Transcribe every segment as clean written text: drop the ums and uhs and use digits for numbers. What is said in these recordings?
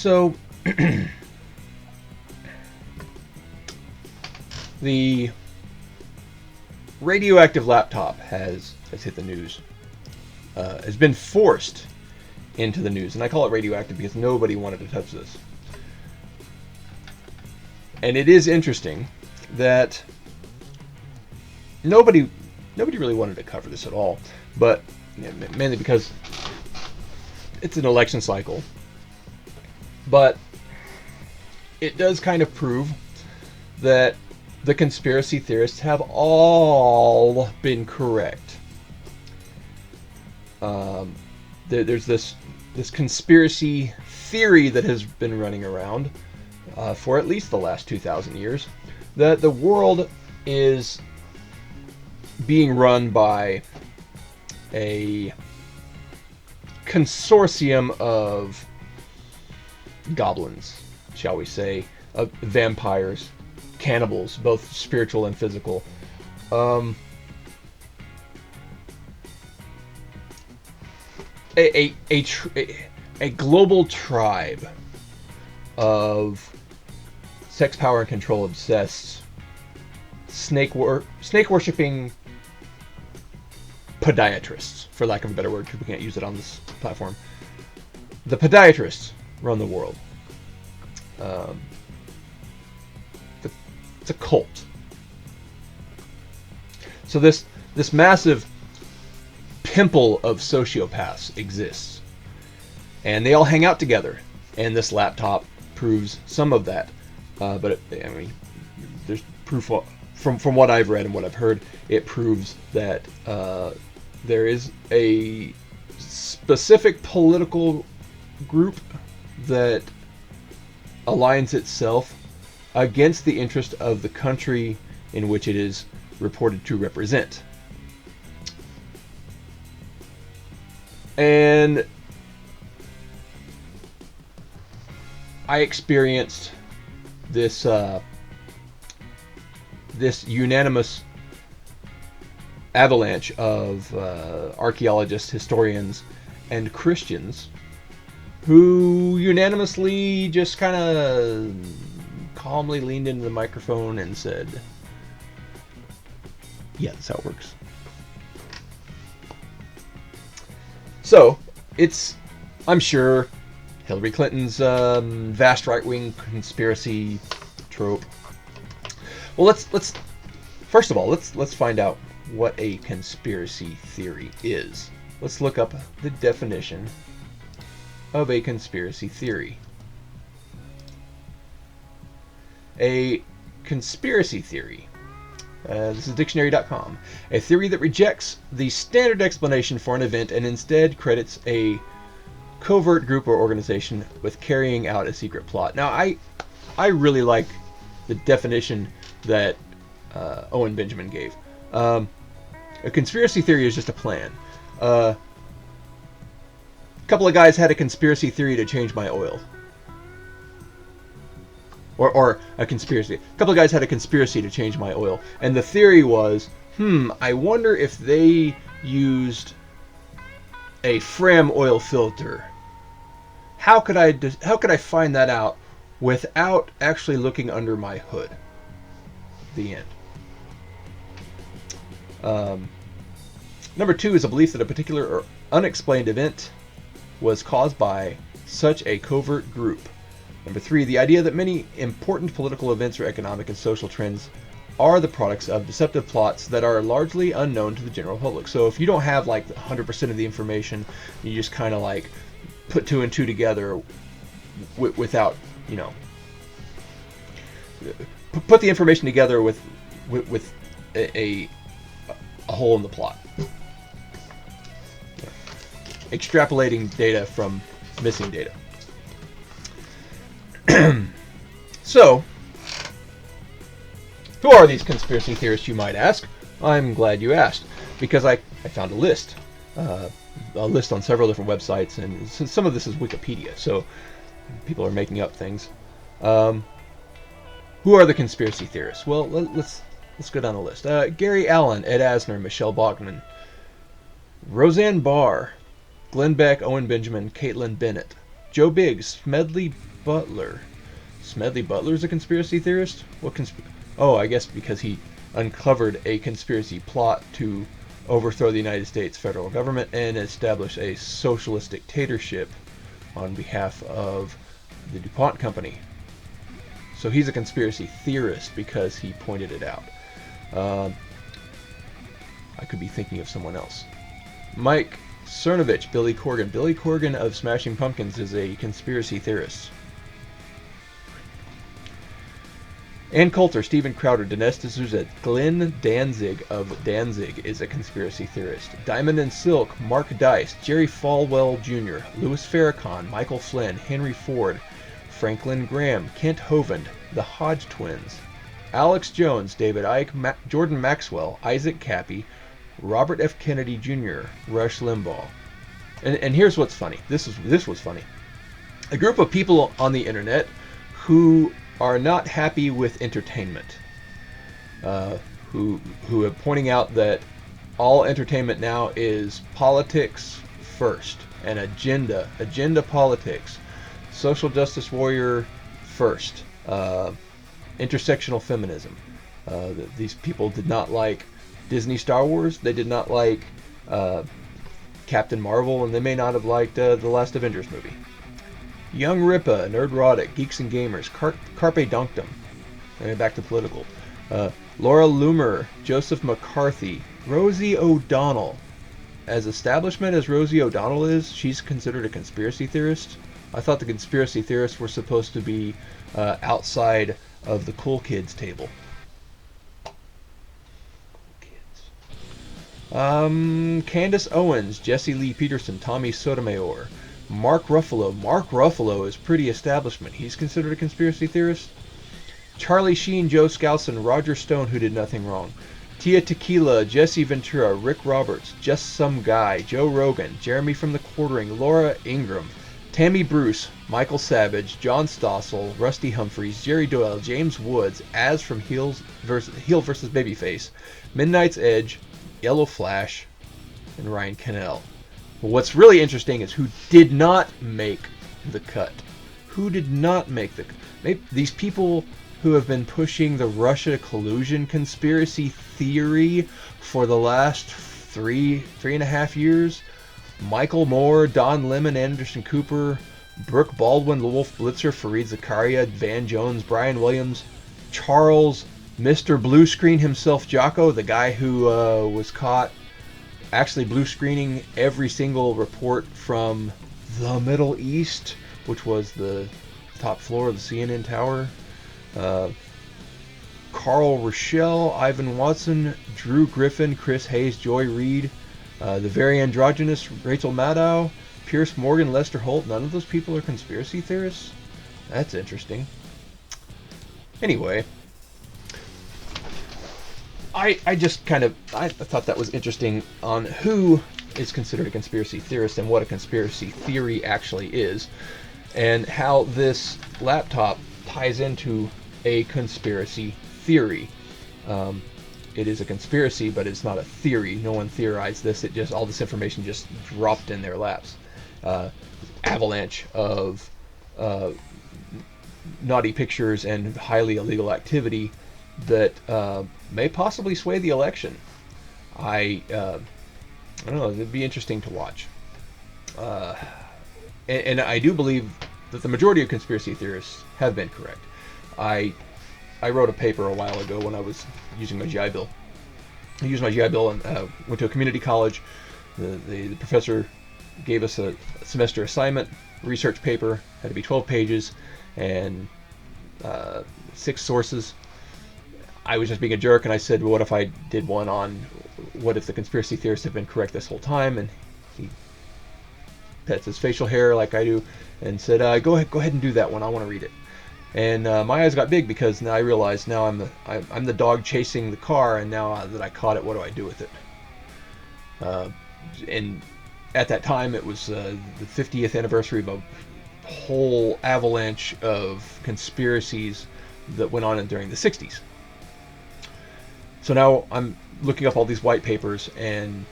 So, the radioactive laptop has hit the news. Has been forced into the news, and I call it radioactive because nobody wanted to touch this. And it is interesting that nobody really wanted to cover this at all, but mainly because it's an election cycle. But it does kind of prove that the conspiracy theorists have all been correct. There's this conspiracy theory that has been running around for at least the last 2,000 years, that the world is being run by a consortium of goblins, shall we say, of vampires, cannibals, both spiritual and physical. A global tribe of sex, power, and control obsessed, snake worshipping podiatrists, for lack of a better word, because we can't use it on this platform. The podiatrists run the world. It's a cult. So this massive pimple of sociopaths exists, and they all hang out together. And this laptop proves some of that. But there's proof from what I've read and what I've heard. It proves that there is a specific political group that aligns itself against the interest of the country in which it is reported to represent. And I experienced this unanimous avalanche of archaeologists, historians, and Christians who unanimously just kind of calmly leaned into the microphone and said, yeah, that's how it works. So, it's, I'm sure, Hillary Clinton's vast right-wing conspiracy trope. Well, let's first of all, let's find out what a conspiracy theory is. Let's look up the definition of a conspiracy theory. A conspiracy theory. This is dictionary.com. A theory that rejects the standard explanation for an event and instead credits a covert group or organization with carrying out a secret plot. Now, I really like the definition that Owen Benjamin gave. A conspiracy theory is just a plan. A couple of guys had a conspiracy theory to change my oil. Or a conspiracy. A couple of guys had a conspiracy to change my oil. And the theory was, I wonder if they used a Fram oil filter. How could I find that out without actually looking under my hood? The end. Number 2 is a belief that a particular or unexplained event was caused by such a covert group. Number 3, the idea that many important political events or economic and social trends are the products of deceptive plots that are largely unknown to the general public. So if you don't have like 100% of the information, you just kind of like put 2 and 2 together without, put the information together with a hole in the plot. Extrapolating data from missing data. So, who are these conspiracy theorists, you might ask? I'm glad you asked, because I found a list on several different websites, and some of this is Wikipedia, so people are making up things. Who are the conspiracy theorists? Well, let's go down the list. Gary Allen, Ed Asner, Michelle Bachmann, Roseanne Barr, Glenn Beck, Owen Benjamin, Caitlin Bennett, Joe Biggs, Smedley Butler. Smedley Butler's a conspiracy theorist? What Oh, I guess because he uncovered a conspiracy plot to overthrow the United States federal government and establish a socialist dictatorship on behalf of the DuPont Company. So he's a conspiracy theorist because he pointed it out. I could be thinking of someone else. Mike Cernovich, Billy Corgan. Billy Corgan of Smashing Pumpkins is a conspiracy theorist. Ann Coulter, Steven Crowder, Dinesh D'Souza, Glenn Danzig of Danzig is a conspiracy theorist. Diamond and Silk, Mark Dice, Jerry Falwell Jr., Louis Farrakhan, Michael Flynn, Henry Ford, Franklin Graham, Kent Hovind, the Hodge Twins, Alex Jones, David Icke, Jordan Maxwell, Isaac Cappy, Robert F. Kennedy Jr., Rush Limbaugh. And here's what's funny. This was funny. A group of people on the internet who are not happy with entertainment, who are pointing out that all entertainment now is politics first and agenda politics, social justice warrior first, intersectional feminism. These people did not like Disney Star Wars. They did not like Captain Marvel, and they may not have liked the last Avengers movie. Young Ripa, Nerdrotic, Geeks and Gamers, Carpe Dunctum, and back to political. Laura Loomer, Joseph McCarthy, Rosie O'Donnell. As establishment as Rosie O'Donnell is, she's considered a conspiracy theorist. I thought the conspiracy theorists were supposed to be outside of the cool kids table. Candace Owens, Jesse Lee Peterson, Tommy Sotomayor, Mark Ruffalo. Mark Ruffalo is pretty establishment. He's considered a conspiracy theorist. Charlie Sheen, Joe Skousen, Roger Stone, who did nothing wrong. Tia Tequila, Jesse Ventura, Rick Roberts, Just Some Guy, Joe Rogan, Jeremy from the Quartering, Laura Ingram, Tammy Bruce, Michael Savage, John Stossel, Rusty Humphries, Jerry Doyle, James Woods, Az from Heel vs. Babyface, Midnight's Edge, Yellow Flash, and Ryan Cannell. What's really interesting is who did not make the cut. Who did not make the cut? These people who have been pushing the Russia collusion conspiracy theory for the last three and a half years. Michael Moore, Don Lemon, Anderson Cooper, Brooke Baldwin, Wolf Blitzer, Fareed Zakaria, Van Jones, Brian Williams, Charles, Mr. Blue Screen himself, Jocko, the guy who was caught actually blue screening every single report from the Middle East, which was the top floor of the CNN tower. Carl Rochelle, Ivan Watson, Drew Griffin, Chris Hayes, Joy Reid, the very androgynous Rachel Maddow, Pierce Morgan, Lester Holt. None of those people are conspiracy theorists? That's interesting. Anyway, I just kind of, I thought that was interesting on who is considered a conspiracy theorist and what a conspiracy theory actually is, and how this laptop ties into a conspiracy theory. It is a conspiracy, but it's not a theory. No one theorized this. It just, all this information just dropped in their laps. Avalanche of naughty pictures and highly illegal activity that may possibly sway the election. I don't know. It'd be interesting to watch. And I do believe that the majority of conspiracy theorists have been correct. I wrote a paper a while ago when I was using my GI Bill. I used my GI Bill and went to a community college. The professor gave us a semester assignment, research paper, had to be 12 pages, and 6 sources. I was just being a jerk, and I said, well, what if I did one on what if the conspiracy theorists have been correct this whole time? And he pets his facial hair like I do and said, go ahead and do that one. I want to read it. And my eyes got big because now I realized now I'm the dog chasing the car, and now that I caught it, what do I do with it? And at that time, it was the 50th anniversary of a whole avalanche of conspiracies that went on during the 60s. So now I'm looking up all these white papers, and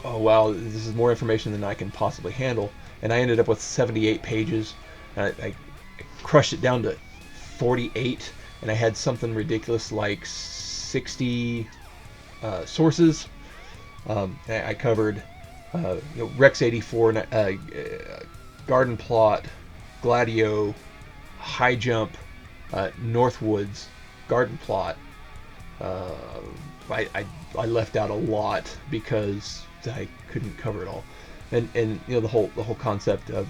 oh wow, this is more information than I can possibly handle. And I ended up with 78 pages I crushed it down to 48, and I had something ridiculous like 60 sources. I covered Rex 84, Garden Plot, Gladio, High Jump, Northwoods, Garden Plot. I left out a lot because I couldn't cover it all, and the whole concept of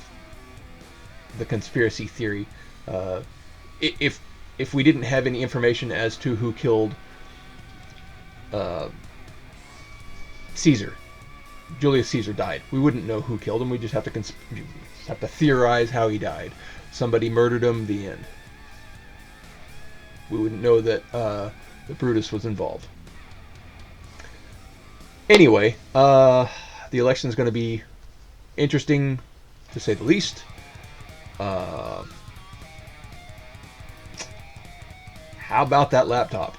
the conspiracy theory. If we didn't have any information as to who killed Caesar, Julius Caesar died, we wouldn't know who killed him. We just have to theorize how he died. Somebody murdered him. The end. We wouldn't know that Brutus was involved. Anyway, the election is going to be interesting, to say the least. How about that laptop?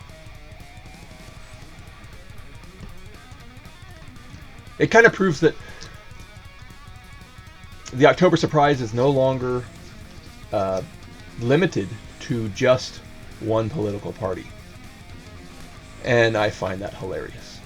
It kind of proves that the October surprise is no longer limited to just one political party. And I find that hilarious.